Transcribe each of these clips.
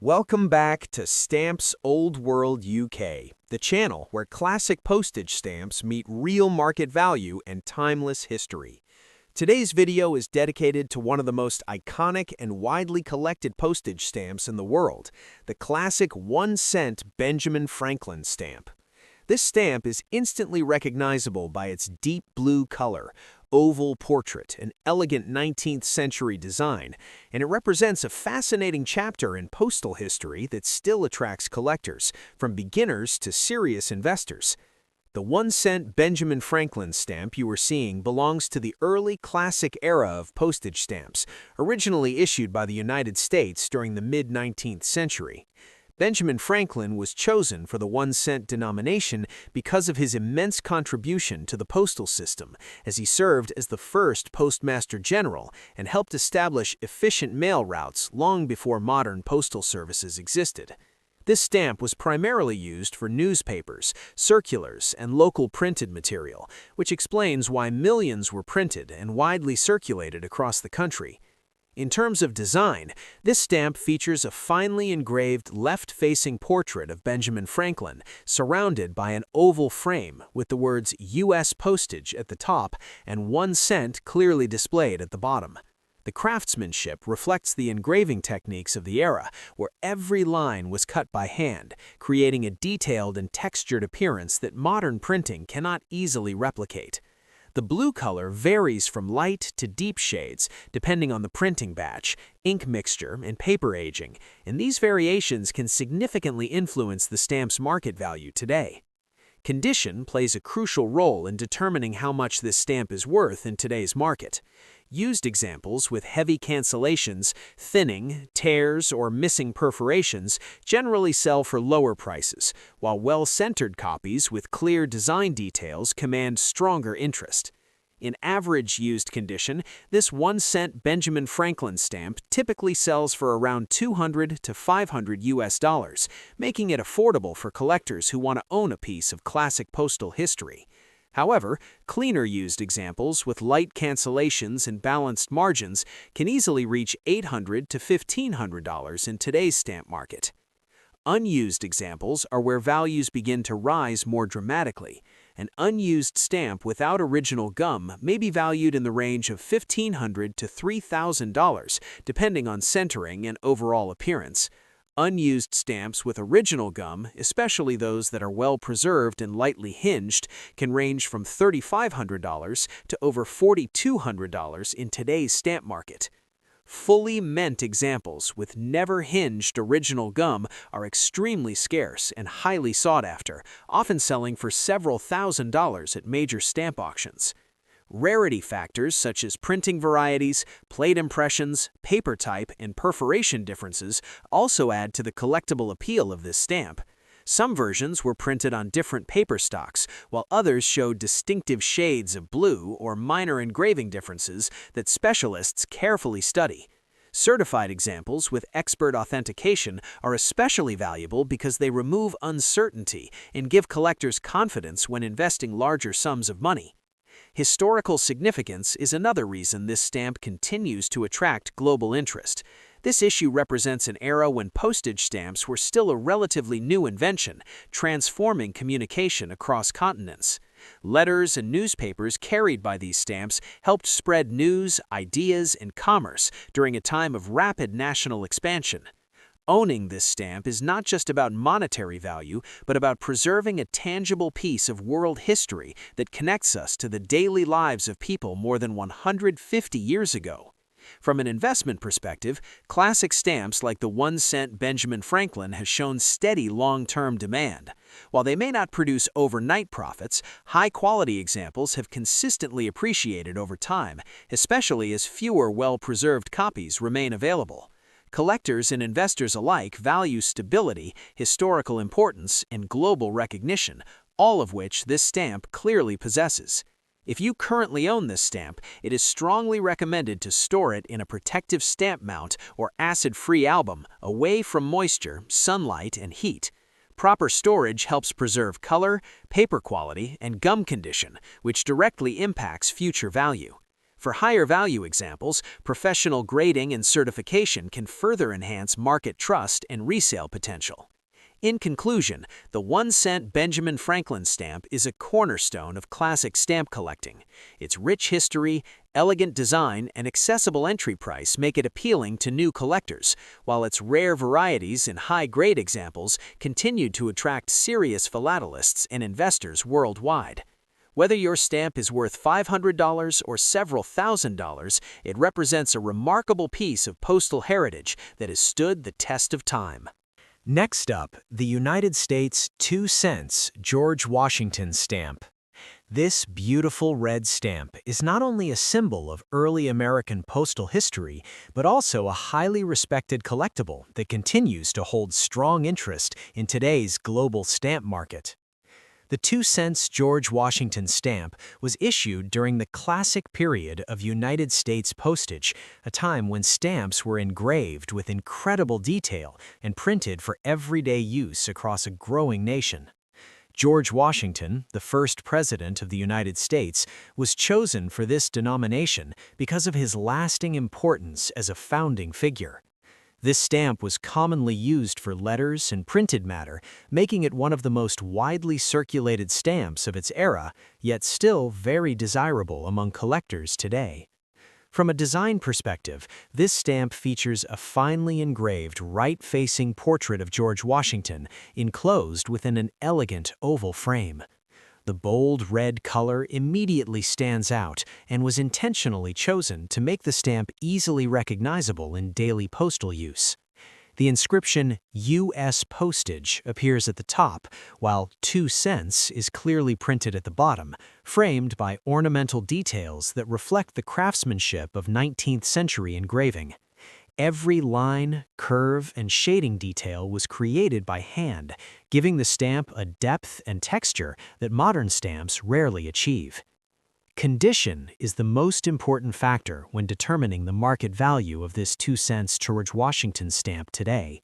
Welcome back to Stamps Old World UK, the channel where classic postage stamps meet real market value and timeless history. Today's video is dedicated to one of the most iconic and widely collected postage stamps in the world, the classic 1-cent Benjamin Franklin stamp. This stamp is instantly recognizable by its deep blue color, oval portrait, and elegant 19th century design, and it represents a fascinating chapter in postal history that still attracts collectors, from beginners to serious investors. The 1-cent Benjamin Franklin stamp you are seeing belongs to the early classic era of postage stamps, originally issued by the United States during the mid-19th century. Benjamin Franklin was chosen for the 1-cent denomination because of his immense contribution to the postal system, as he served as the first Postmaster General and helped establish efficient mail routes long before modern postal services existed. This stamp was primarily used for newspapers, circulars, and local printed material, which explains why millions were printed and widely circulated across the country. In terms of design, this stamp features a finely engraved left-facing portrait of Benjamin Franklin, surrounded by an oval frame with the words U.S. Postage at the top and 1 cent clearly displayed at the bottom. The craftsmanship reflects the engraving techniques of the era, where every line was cut by hand, creating a detailed and textured appearance that modern printing cannot easily replicate. The blue color varies from light to deep shades depending on the printing batch, ink mixture, and paper aging, and these variations can significantly influence the stamp's market value today. Condition plays a crucial role in determining how much this stamp is worth in today's market. Used examples with heavy cancellations, thinning, tears, or missing perforations generally sell for lower prices, while well-centered copies with clear design details command stronger interest. In average used condition, this 1-cent Benjamin Franklin stamp typically sells for around $200 to $500 US, making it affordable for collectors who want to own a piece of classic postal history. However, cleaner used examples with light cancellations and balanced margins can easily reach $800 to $1,500 in today's stamp market. Unused examples are where values begin to rise more dramatically. An unused stamp without original gum may be valued in the range of $1,500 to $3,000, depending on centering and overall appearance. Unused stamps with original gum, especially those that are well preserved and lightly hinged, can range from $3,500 to over $4,200 in today's stamp market. Fully mint examples with never hinged original gum are extremely scarce and highly sought after, often selling for several $1,000s at major stamp auctions. Rarity factors such as printing varieties, plate impressions, paper type, and perforation differences also add to the collectible appeal of this stamp. Some versions were printed on different paper stocks, while others showed distinctive shades of blue or minor engraving differences that specialists carefully study. Certified examples with expert authentication are especially valuable because they remove uncertainty and give collectors confidence when investing larger sums of money. Historical significance is another reason this stamp continues to attract global interest. This issue represents an era when postage stamps were still a relatively new invention, transforming communication across continents. Letters and newspapers carried by these stamps helped spread news, ideas, and commerce during a time of rapid national expansion. Owning this stamp is not just about monetary value, but about preserving a tangible piece of world history that connects us to the daily lives of people more than 150 years ago. From an investment perspective, classic stamps like the 1-cent Benjamin Franklin has shown steady long-term demand. While they may not produce overnight profits, high-quality examples have consistently appreciated over time, especially as fewer well-preserved copies remain available. Collectors and investors alike value stability, historical importance, and global recognition, all of which this stamp clearly possesses. If you currently own this stamp, it is strongly recommended to store it in a protective stamp mount or acid-free album away from moisture, sunlight, and heat. Proper storage helps preserve color, paper quality, and gum condition, which directly impacts future value. For higher value examples, professional grading and certification can further enhance market trust and resale potential. In conclusion, the 1-cent Benjamin Franklin stamp is a cornerstone of classic stamp collecting. Its rich history, elegant design, and accessible entry price make it appealing to new collectors, while its rare varieties and high-grade examples continue to attract serious philatelists and investors worldwide. Whether your stamp is worth $500 or several $1,000s, it represents a remarkable piece of postal heritage that has stood the test of time. Next up, the United States 2 cents George Washington stamp. This beautiful red stamp is not only a symbol of early American postal history, but also a highly respected collectible that continues to hold strong interest in today's global stamp market. The 2 cents George Washington stamp was issued during the classic period of United States postage, a time when stamps were engraved with incredible detail and printed for everyday use across a growing nation. George Washington, the first president of the United States, was chosen for this denomination because of his lasting importance as a founding figure. This stamp was commonly used for letters and printed matter, making it one of the most widely circulated stamps of its era, yet still very desirable among collectors today. From a design perspective, this stamp features a finely engraved right-facing portrait of George Washington, enclosed within an elegant oval frame. The bold red color immediately stands out and was intentionally chosen to make the stamp easily recognizable in daily postal use. The inscription U.S. Postage appears at the top, while 2 cents is clearly printed at the bottom, framed by ornamental details that reflect the craftsmanship of 19th century engraving. Every line, curve, and shading detail was created by hand, giving the stamp a depth and texture that modern stamps rarely achieve. Condition is the most important factor when determining the market value of this 2 cents George Washington stamp today.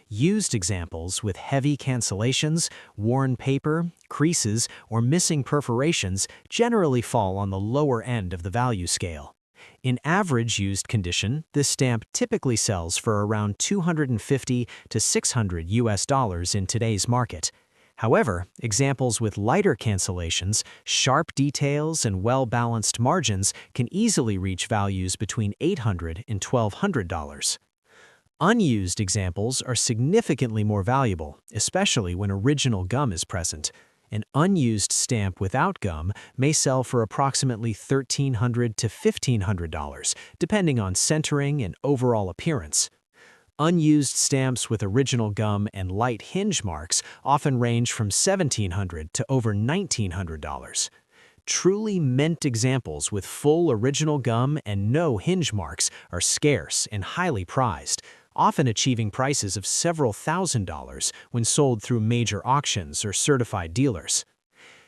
Used examples with heavy cancellations, worn paper, creases, or missing perforations generally fall on the lower end of the value scale. In average used condition, this stamp typically sells for around $250 to $600 in today's market. However, examples with lighter cancellations, sharp details, and well-balanced margins can easily reach values between $800 and $1,200. Unused examples are significantly more valuable, especially when original gum is present. An unused stamp without gum may sell for approximately $1,300 to $1,500, depending on centering and overall appearance. Unused stamps with original gum and light hinge marks often range from $1,700 to over $1,900. Truly mint examples with full original gum and no hinge marks are scarce and highly prized, often achieving prices of several $1,000s when sold through major auctions or certified dealers.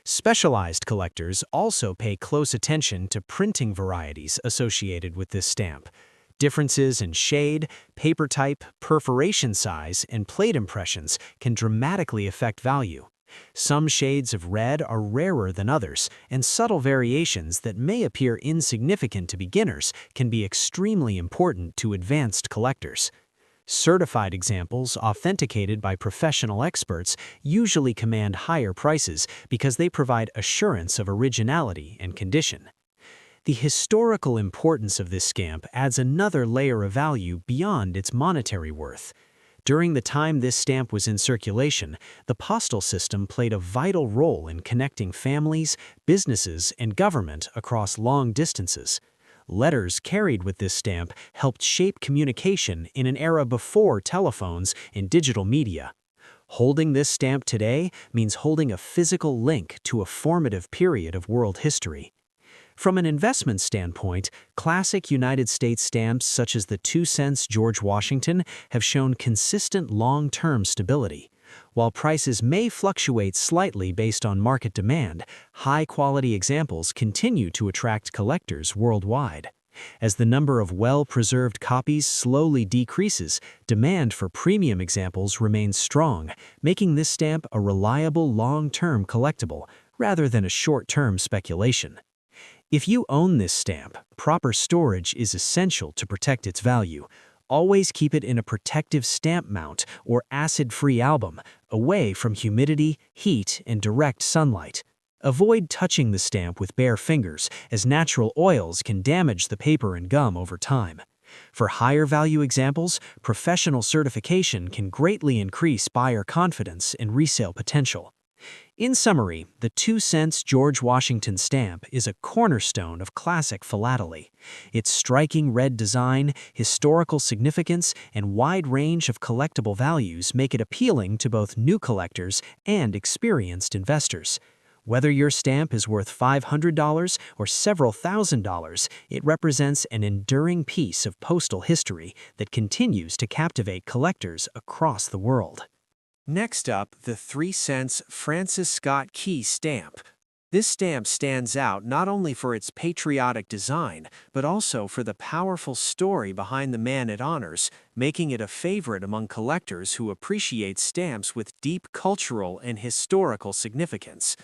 Specialized collectors also pay close attention to printing varieties associated with this stamp. Differences in shade, paper type, perforation size, and plate impressions can dramatically affect value. Some shades of red are rarer than others, and subtle variations that may appear insignificant to beginners can be extremely important to advanced collectors. Certified examples, authenticated by professional experts, usually command higher prices because they provide assurance of originality and condition. The historical importance of this stamp adds another layer of value beyond its monetary worth. During the time this stamp was in circulation, the postal system played a vital role in connecting families, businesses, and government across long distances. Letters carried with this stamp helped shape communication in an era before telephones and digital media. Holding this stamp today means holding a physical link to a formative period of world history. From an investment standpoint, classic United States stamps such as the 2 cents George Washington have shown consistent long-term stability. While prices may fluctuate slightly based on market demand, high-quality examples continue to attract collectors worldwide. As the number of well-preserved copies slowly decreases, demand for premium examples remains strong, making this stamp a reliable long-term collectible rather than a short-term speculation. If you own this stamp, proper storage is essential to protect its value. Always keep it in a protective stamp mount or acid-free album, away from humidity, heat, and direct sunlight. Avoid touching the stamp with bare fingers, as natural oils can damage the paper and gum over time. For higher value examples, professional certification can greatly increase buyer confidence and resale potential. In summary, the 2-cent George Washington stamp is a cornerstone of classic philately. Its striking red design, historical significance, and wide range of collectible values make it appealing to both new collectors and experienced investors. Whether your stamp is worth $500 or several $1,000s, it represents an enduring piece of postal history that continues to captivate collectors across the world. Next up, the 3-cent Francis Scott Key stamp. This stamp stands out not only for its patriotic design, but also for the powerful story behind the man it honors, making it a favorite among collectors who appreciate stamps with deep cultural and historical significance.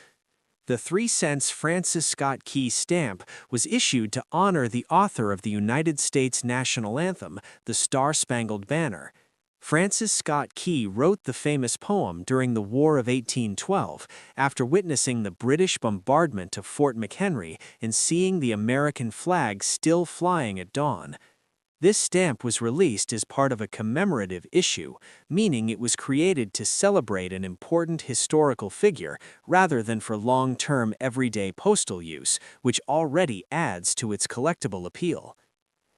The 3-cent Francis Scott Key stamp was issued to honor the author of the United States national anthem, the Star-Spangled Banner. Francis Scott Key wrote the famous poem during the War of 1812 after witnessing the British bombardment of Fort McHenry and seeing the American flag still flying at dawn. This stamp was released as part of a commemorative issue, meaning it was created to celebrate an important historical figure rather than for long-term everyday postal use, which already adds to its collectible appeal.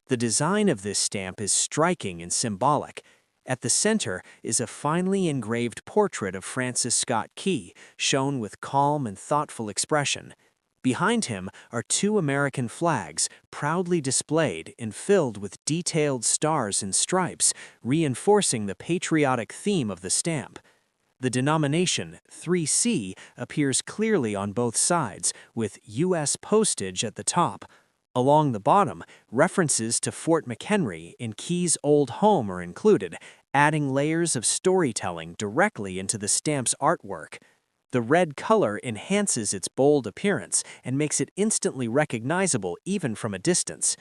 The design of this stamp is striking and symbolic. At the center is a finely engraved portrait of Francis Scott Key, shown with calm and thoughtful expression. Behind him are 2 American flags, proudly displayed and filled with detailed stars and stripes, reinforcing the patriotic theme of the stamp. The denomination 3C appears clearly on both sides, with U.S. postage at the top. Along the bottom, references to Fort McHenry and Key's old home are included, adding layers of storytelling directly into the stamp's artwork. The red color enhances its bold appearance and makes it instantly recognizable even from a distance.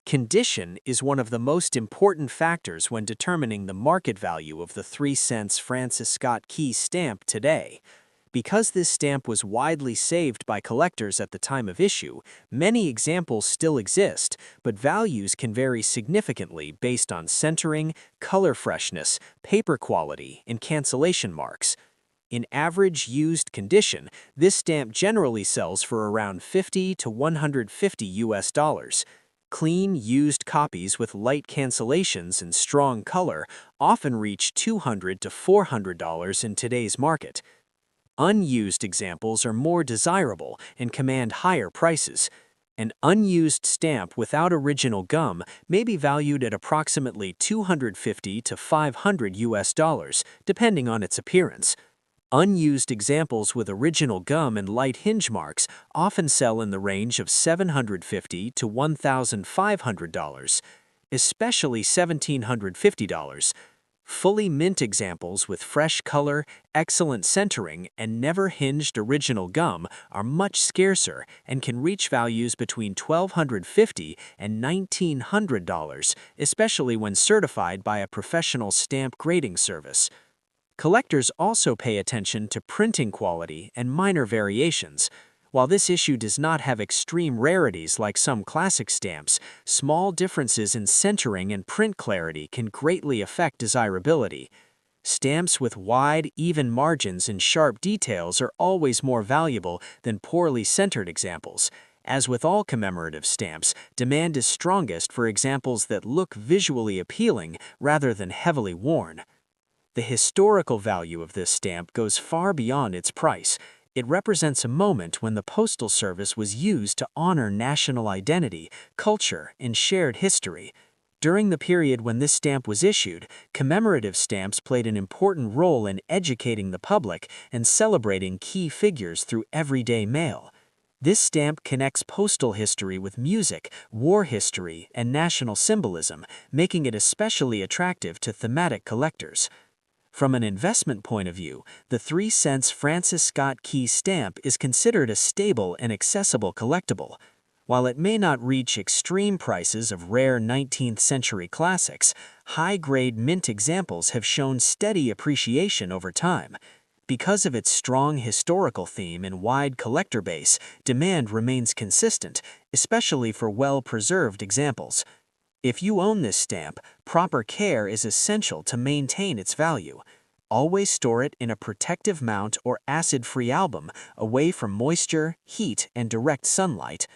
Condition is one of the most important factors when determining the market value of the 3-cent Francis Scott Key stamp today. Because this stamp was widely saved by collectors at the time of issue, many examples still exist, but values can vary significantly based on centering, color freshness, paper quality, and cancellation marks. In average used condition, this stamp generally sells for around $50 to $150. Clean, used copies with light cancellations and strong color often reach $200 to $400 in today's market. Unused examples are more desirable and command higher prices. An unused stamp without original gum may be valued at approximately $250 to $500, depending on its appearance. Unused examples with original gum and light hinge marks often sell in the range of $750 to $1,500, especially $1,750. Fully mint examples with fresh color, excellent centering, and never hinged original gum are much scarcer and can reach values between $1,250 and $1,900, especially when certified by a professional stamp grading service. Collectors also pay attention to printing quality and minor variations. While this issue does not have extreme rarities like some classic stamps, small differences in centering and print clarity can greatly affect desirability. Stamps with wide, even margins and sharp details are always more valuable than poorly centered examples. As with all commemorative stamps, demand is strongest for examples that look visually appealing rather than heavily worn. The historical value of this stamp goes far beyond its price. It represents a moment when the Postal Service was used to honor national identity, culture, and shared history. During the period when this stamp was issued, commemorative stamps played an important role in educating the public and celebrating key figures through everyday mail. This stamp connects postal history with music, war history, and national symbolism, making it especially attractive to thematic collectors. From an investment point of view, the 3-cent Francis Scott Key stamp is considered a stable and accessible collectible. While it may not reach extreme prices of rare 19th century classics, high-grade mint examples have shown steady appreciation over time. Because of its strong historical theme and wide collector base, demand remains consistent, especially for well-preserved examples. If you own this stamp, proper care is essential to maintain its value. Always store it in a protective mount or acid-free album, away from moisture, heat, and direct sunlight.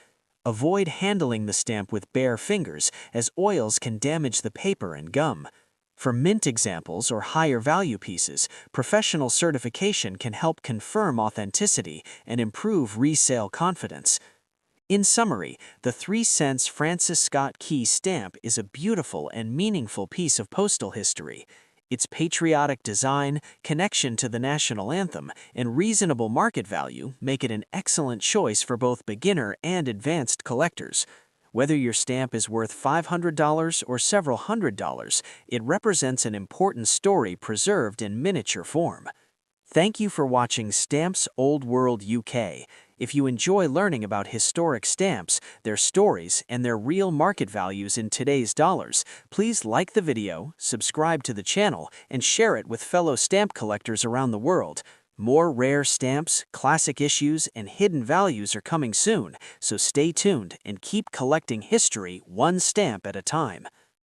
Avoid handling the stamp with bare fingers, as oils can damage the paper and gum. For mint examples or higher value pieces, professional certification can help confirm authenticity and improve resale confidence. In summary, the 3 cents Francis Scott Key stamp is a beautiful and meaningful piece of postal history. Its patriotic design, connection to the national anthem, and reasonable market value make it an excellent choice for both beginner and advanced collectors. Whether your stamp is worth $500 or several $100s, it represents an important story preserved in miniature form. Thank you for watching Stamps Old World UK. If you enjoy learning about historic stamps, their stories, and their real market values in today's dollars, please like the video, subscribe to the channel, and share it with fellow stamp collectors around the world. More rare stamps, classic issues, and hidden values are coming soon, so stay tuned and keep collecting history one stamp at a time.